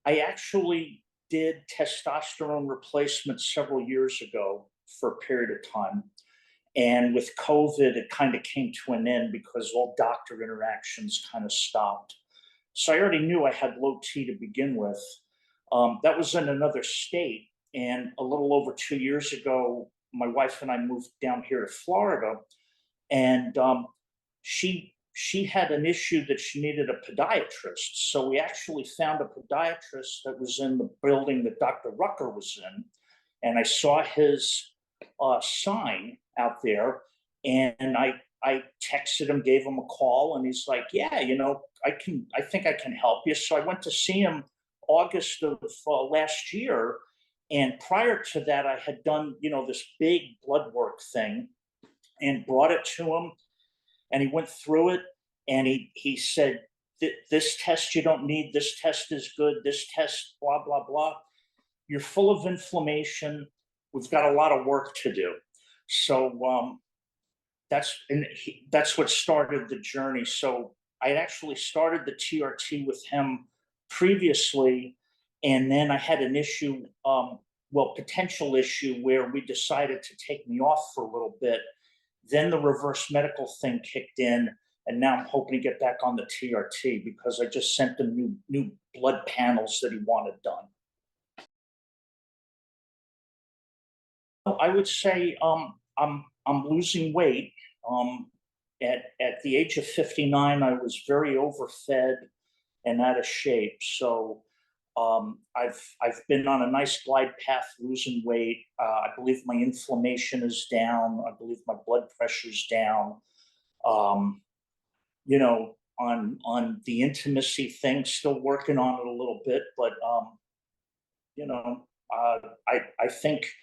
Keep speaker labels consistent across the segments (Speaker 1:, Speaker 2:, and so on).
Speaker 1: I actually did testosterone replacement several years ago for a period of time. And with COVID, it kind of came to an end because all doctor interactions kind of stopped. So I already knew I had low T to begin with. That was in another state. And a little over 2 years ago, my wife and I moved down here to Florida. And she had an issue that she needed a podiatrist. So we actually found a podiatrist that was in the building that Dr. Rucker was in. And I saw his sign out there, and I texted him, gave him a call, and he's like, "Yeah, I think I can help you." So I went to see him August of last year, and prior to that, I had done this big blood work thing, and brought it to him, and he went through it, and he said, "This test you don't need. This test is good. This test, blah blah blah. You're full of inflammation. We've got a lot of work to do." So that's what started the journey. So I had actually started the TRT with him previously, and then I had an issue, potential issue, where we decided to take me off for a little bit. Then the reverse medical thing kicked in, and now I'm hoping to get back on the TRT because I just sent him new blood panels that he wanted done. I would say I'm losing weight. Um, at the age of 59, I was very overfed and out of shape. So I've been on a nice glide path losing weight. I believe my inflammation is down. I believe my blood pressure's down. Um, on the intimacy thing, still working on it a little bit, but I think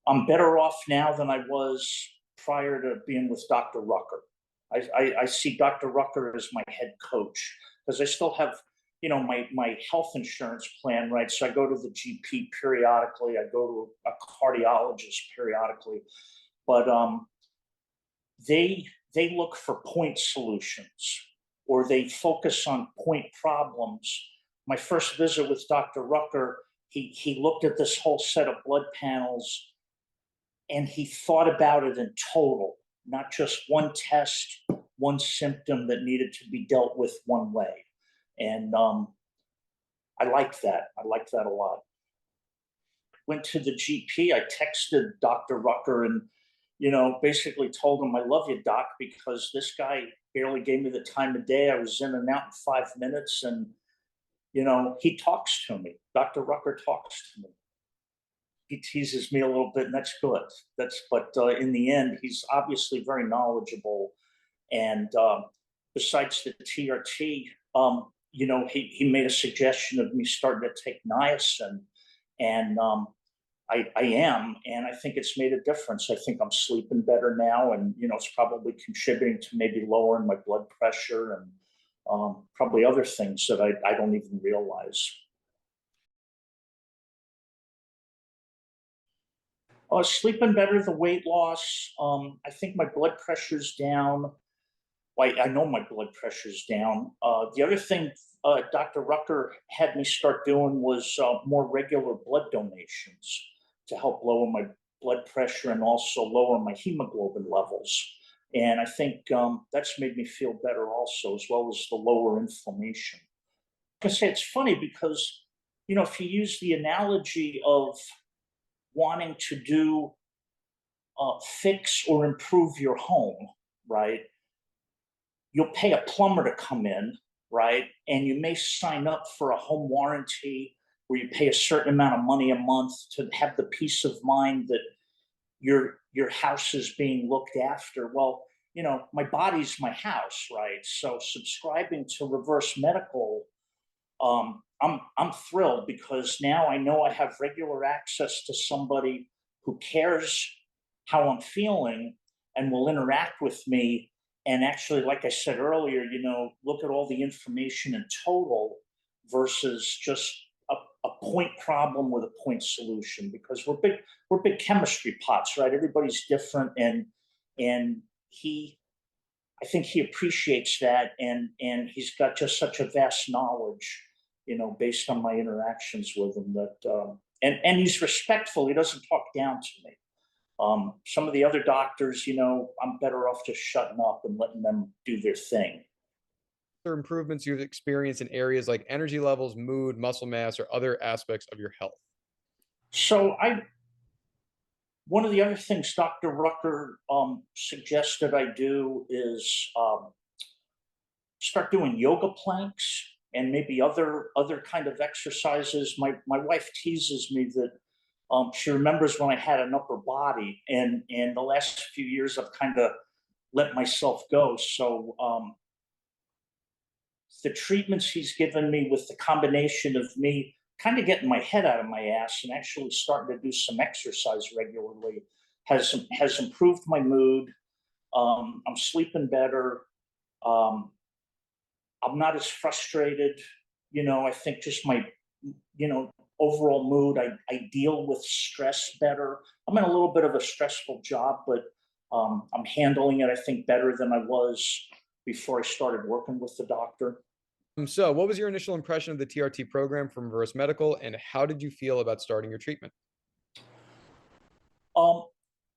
Speaker 1: I'm better off now than I was prior to being with Dr. Rucker. I see Dr. Rucker as my head coach because I still have, my health insurance plan, right? So I go to the GP periodically. I go to a cardiologist periodically, but they look for point solutions, or they focus on point problems. My first visit with Dr. Rucker, he looked at this whole set of blood panels, and he thought about it in total, not just one test, one symptom that needed to be dealt with one way. And I like that. I like that a lot. Went to the GP. I texted Dr. Rucker and, basically told him, "I love you, doc," because this guy barely gave me the time of day. I was in and out in 5 minutes, and, he talks to me. Dr. Rucker talks to me. He teases me a little bit, and that's good. But in the end, he's obviously very knowledgeable. And besides the TRT, he made a suggestion of me starting to take niacin, and I am, and I think it's made a difference. I think I'm sleeping better now, and it's probably contributing to maybe lowering my blood pressure and probably other things that I don't even realize. Sleeping better, the weight loss. I think my blood pressure's down. Well, I know my blood pressure's down. The other thing Dr. Rucker had me start doing was more regular blood donations to help lower my blood pressure and also lower my hemoglobin levels. And I think that's made me feel better also, as well as the lower inflammation. I say it's funny because, if you use the analogy of wanting to do fix or improve your home, right? You'll pay a plumber to come in, right? And you may sign up for a home warranty where you pay a certain amount of money a month to have the peace of mind that your house is being looked after. Well, my body's my house, right? So subscribing to reverse medical, I'm thrilled because now I know I have regular access to somebody who cares how I'm feeling and will interact with me. And actually, like I said earlier, look at all the information in total versus just a point problem with a point solution, because we're big chemistry pots, right? Everybody's different, and I think he appreciates that, and he's got just such a vast knowledge based on my interactions with him. And he's respectful. He doesn't talk down to me. Some of the other doctors, I'm better off just shutting up and letting them do their thing.
Speaker 2: Or improvements you've experienced in areas like energy levels, mood, muscle mass, or other aspects of your health?
Speaker 1: So one of the other things Dr. Rucker suggested I do is start doing yoga planks and maybe other kind of exercises. My wife teases me that she remembers when I had an upper body, and the last few years I've kind of let myself go. So the treatments he's given me, with the combination of me kind of getting my head out of my ass and actually starting to do some exercise regularly, has improved my mood. I'm sleeping better. Um, I'm not as frustrated. I think just my, overall mood. I deal with stress better. I'm in a little bit of a stressful job, but I'm handling it, I think, better than I was before I started working with the doctor.
Speaker 2: So, what was your initial impression of the TRT program from Reverse Medical, and how did you feel about starting your treatment?
Speaker 1: Um,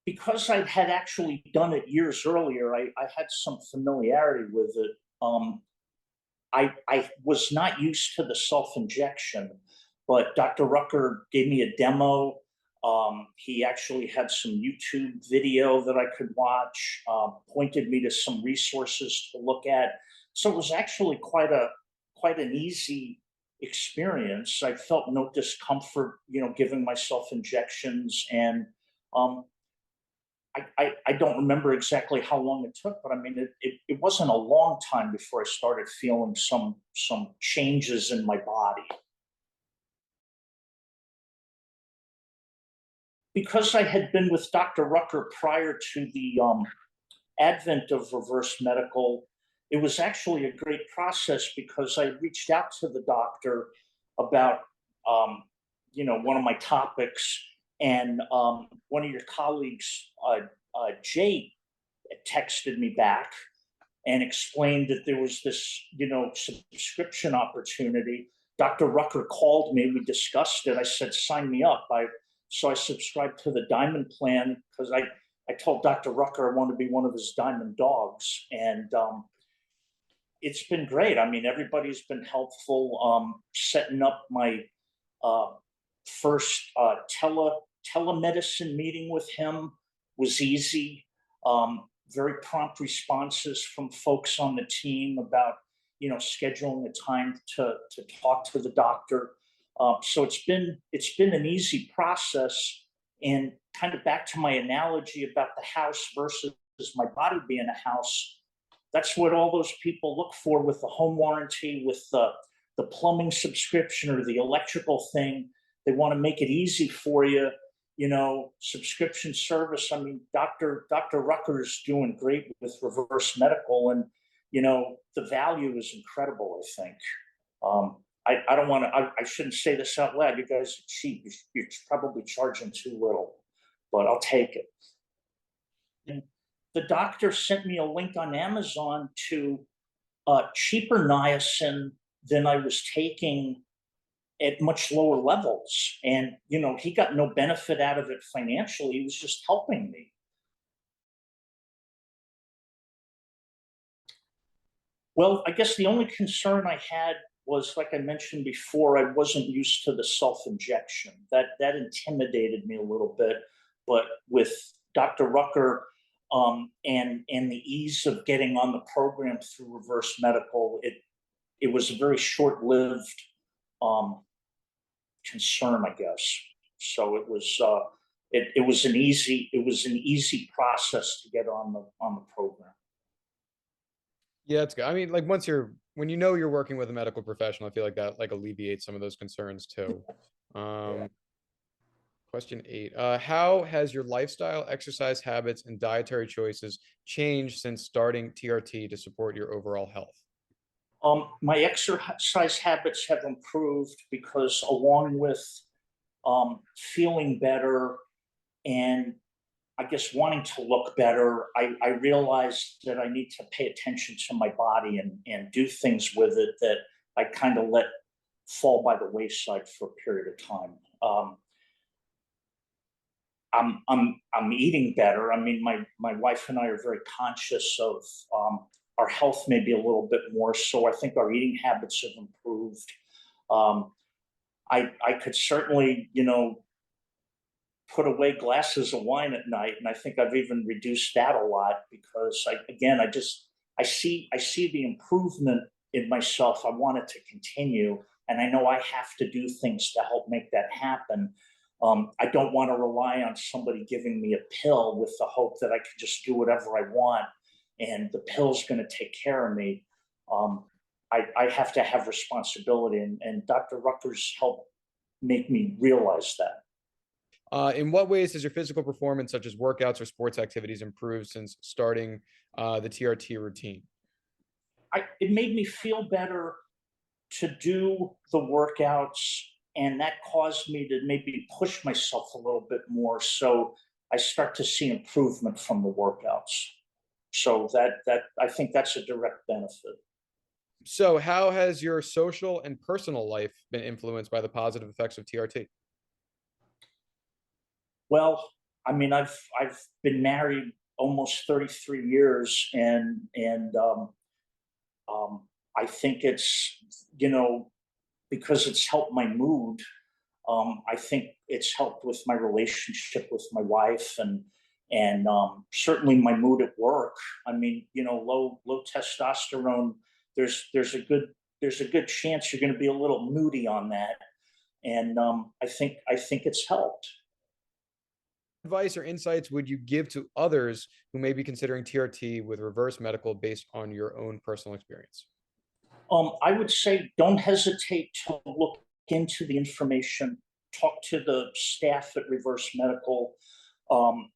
Speaker 1: because I had actually done it years earlier, I had some familiarity with it. I was not used to the self injection, but Dr. Rucker gave me a demo. He actually had some YouTube video that I could watch, pointed me to some resources to look at. So it was actually quite an easy experience. I felt no discomfort, giving myself injections, and um, I don't remember exactly how long it took, but I mean, it wasn't a long time before I started feeling some changes in my body. Because I had been with Dr. Rucker prior to the advent of reverse medical, it was actually a great process because I reached out to the doctor about, one of my topics, and one of your colleagues, Jay, texted me back and explained that there was this, subscription opportunity. Dr. Rucker called me. We discussed it. I said, sign me up. So I subscribed to the Diamond plan because I told Dr. Rucker I want to be one of his Diamond dogs. And it's been great. I mean, everybody's been helpful. Setting up my uh, first telemedicine meeting with him was easy. Very prompt responses from folks on the team about scheduling a time to talk to the doctor. So it's been an easy process. And kind of back to my analogy about the house versus my body being a house, that's what all those people look for with the home warranty, with the plumbing subscription or the electrical thing. They want to make it easy for you, subscription service. I mean, Dr. Rucker is doing great with reverse medical, and the value is incredible, I think. I don't want to, I shouldn't say this out loud. You guys are cheap. You're probably charging too little, but I'll take it. And the doctor sent me a link on Amazon to cheaper niacin than I was taking at much lower levels. And, he got no benefit out of it financially. He was just helping me. Well, I guess the only concern I had was, like I mentioned before, I wasn't used to the self-injection. That intimidated me a little bit. But with Dr. Rucker, and the ease of getting on the program through reverse medical, it was a very short-lived um, concern, I guess. So it was an easy process to get on the program.
Speaker 2: Yeah, it's good. I mean, like when you know you're working with a medical professional, I feel like that like alleviates some of those concerns too.
Speaker 1: Yeah.
Speaker 2: Um, Question 8. How has your lifestyle, exercise habits, and dietary choices changed since starting TRT to support your overall health?
Speaker 1: My exercise habits have improved because, along with feeling better and I guess wanting to look better, I realized that I need to pay attention to my body and do things with it that I kind of let fall by the wayside for a period of time. I'm eating better. I mean, my wife and I are very conscious of our health, maybe a little bit more. So I think our eating habits have improved. Um, I could certainly, put away glasses of wine at night, and I think I've even reduced that a lot because I see the improvement in myself. I want it to continue, and I know I have to do things to help make that happen. I don't want to rely on somebody giving me a pill with the hope that I can just do whatever I want and the pill's going to take care of me. I have to have responsibility, and Dr. Rucker's helped make me realize that.
Speaker 2: In what ways has your physical performance, such as workouts or sports activities, improved since starting the TRT routine?
Speaker 1: It made me feel better to do the workouts, and that caused me to maybe push myself a little bit more. So I start to see improvement from the workouts. So that I think that's a direct benefit.
Speaker 2: So, how has your social and personal life been influenced by the positive effects of TRT?
Speaker 1: Well, I mean, I've been married almost 33 years, and I think it's because it's helped my mood. I think it's helped with my relationship with my wife, and certainly my mood at work. I mean, low testosterone. There's a good chance you're going to be a little moody on that, and I think it's helped.
Speaker 2: Advice or insights would you give to others who may be considering TRT with reverse medical based on your own personal experience?
Speaker 1: I would say don't hesitate to look into the information. Talk to the staff at Reverse Medical. Um,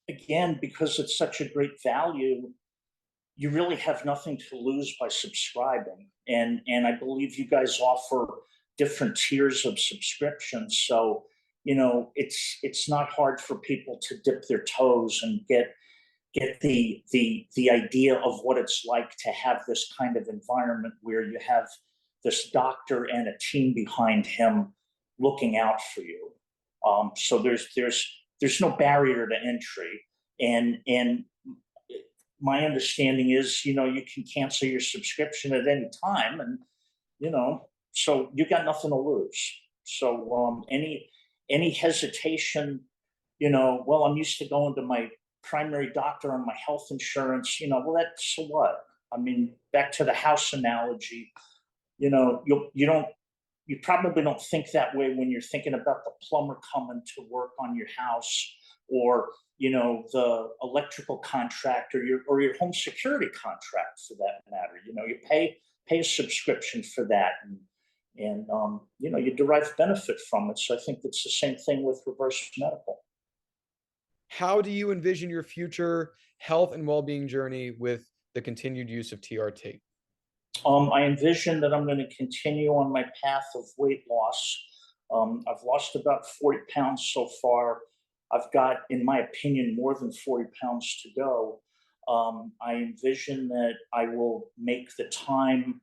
Speaker 1: Again, because it's such a great value, you really have nothing to lose by subscribing. And I believe you guys offer different tiers of subscriptions. So, it's not hard for people to dip their toes and get the idea of what it's like to have this kind of environment where you have this doctor and a team behind him looking out for you. So there's no barrier to entry, and my understanding is you can cancel your subscription at any time, and so you got nothing to lose. So any hesitation, well, I'm used to going to my primary doctor on my health insurance, well, that's so what? I mean, back to the house analogy, you probably don't think that way when you're thinking about the plumber coming to work on your house, or the electrical contract, or your home security contract for that matter. You pay a subscription for that, and you derive benefit from it. So I think it's the same thing with reverse medical.
Speaker 2: How do you envision your future health and well-being journey with the continued use of TRT?
Speaker 1: I envision that I'm going to continue on my path of weight loss. I've lost about 40 pounds so far. I've got, in my opinion, more than 40 pounds to go. I envision that I will make the time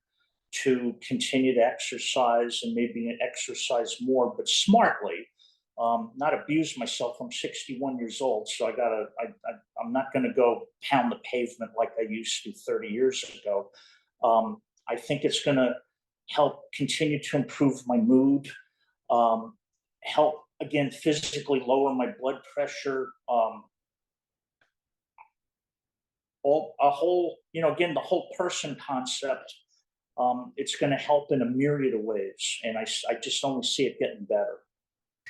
Speaker 1: to continue to exercise, and maybe exercise more, but smartly, not abuse myself. I'm 61 years old, so I'm not going to go pound the pavement like I used to 30 years ago. I think it's going to help continue to improve my mood, help again physically lower my blood pressure, again, the whole person concept. It's going to help in a myriad of ways, and I just only see it getting better.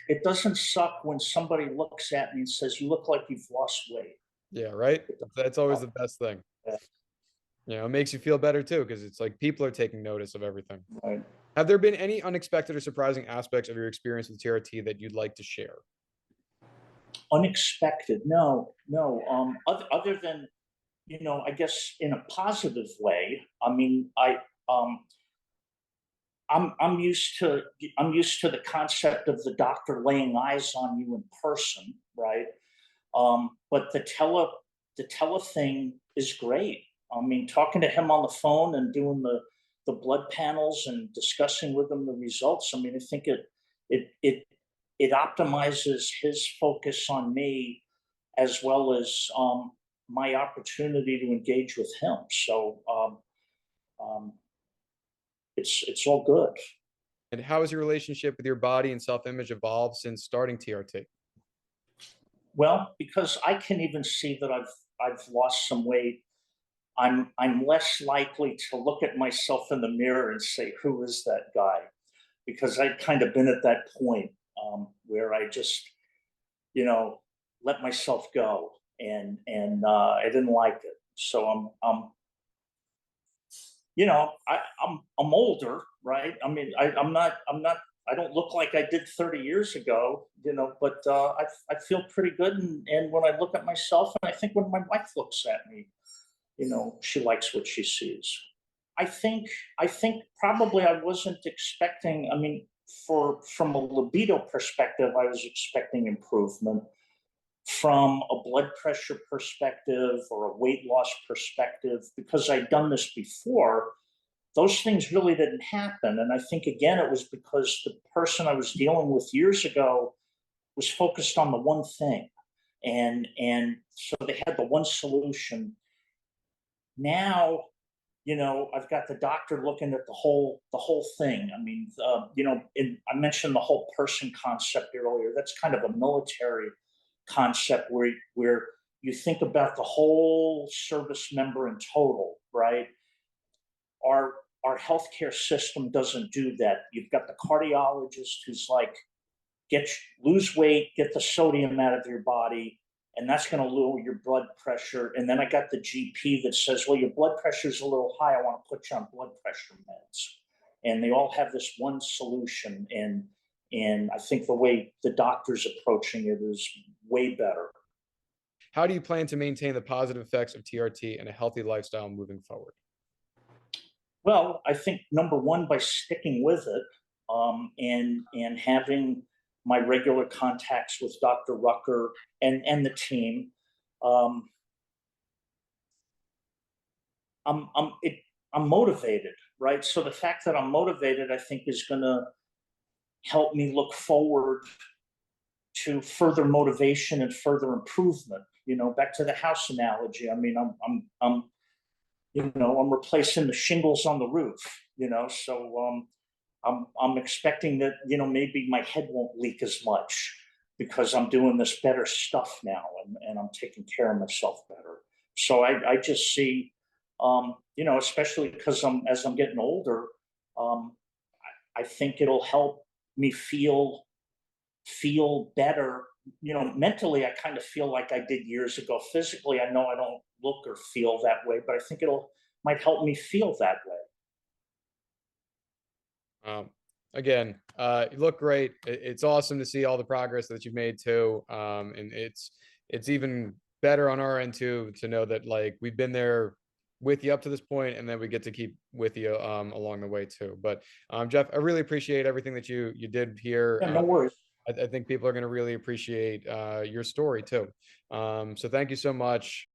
Speaker 1: It doesn't suck when somebody looks at me and says, "You look like you've lost weight."
Speaker 2: Yeah, right. That's always the best thing.
Speaker 1: Yeah,
Speaker 2: It makes you feel better too, because it's like people are taking notice of everything.
Speaker 1: right.
Speaker 2: Have there been any unexpected or surprising aspects of your experience with TRT that you'd like to share?
Speaker 1: Unexpected? No, no. Other than I guess in a positive way. I mean, um, I'm used to the concept of the doctor laying eyes on you in person, right? But the tele thing is great. I mean, talking to him on the phone and doing the blood panels and discussing with him the results, I mean, I think it optimizes his focus on me as well as my opportunity to engage with him. So it's all good.
Speaker 2: And how has your relationship with your body and self-image evolved since starting TRT?
Speaker 1: Well, because I can even see that I've lost some weight. I'm less likely to look at myself in the mirror and say, "Who is that guy?" Because I'd kind of been at that point where I just, let myself go, and I didn't like it. So I'm older, right? I mean, I don't look like I did 30 years ago, but I feel pretty good. And when I look at myself, and I think when my wife looks at me, she likes what she sees. I think probably I wasn't expecting, I mean, from a libido perspective, I was expecting improvement. From a blood pressure perspective or a weight loss perspective, because I'd done this before, those things really didn't happen. And I think, again, it was because the person I was dealing with years ago was focused on the one thing. And so they had the one solution. Now, I've got the doctor looking at the whole thing. I mean, I mentioned the whole person concept earlier. That's kind of a military concept where you think about the whole service member in total, right? Our healthcare system doesn't do that. You've got the cardiologist who's like, lose weight, get the sodium out of your body, and that's going to lower your blood pressure. And then I got the GP that says, well, your blood pressure is a little high. I want to put you on blood pressure meds. And they all have this one solution. And I think the way the doctor's approaching it is way better.
Speaker 2: How do you plan to maintain the positive effects of TRT and a healthy lifestyle moving forward?
Speaker 1: Well, I think number one, by sticking with it, and having my regular contacts with Dr. Rucker and the team. I'm motivated, right? So the fact that I'm motivated, I think, is going to help me look forward to further motivation and further improvement. Back to the house analogy. I mean, I'm replacing the shingles on the roof. So I'm expecting that maybe my head won't leak as much because I'm doing this better stuff now, and I'm taking care of myself better. So I just see, especially because as I'm getting older, I think it'll help me feel better. Mentally, I kind of feel like I did years ago. Physically, I know I don't look or feel that way, but I think might help me feel that way.
Speaker 2: Again, you look great. It's awesome to see all the progress that you've made too. And it's even better on our end too, to know that like we've been there with you up to this point, and then we get to keep with you along the way too. But Jeff, I really appreciate everything that you did here.
Speaker 1: Yeah, no worries.
Speaker 2: I think people are going to really appreciate your story too. So thank you so much.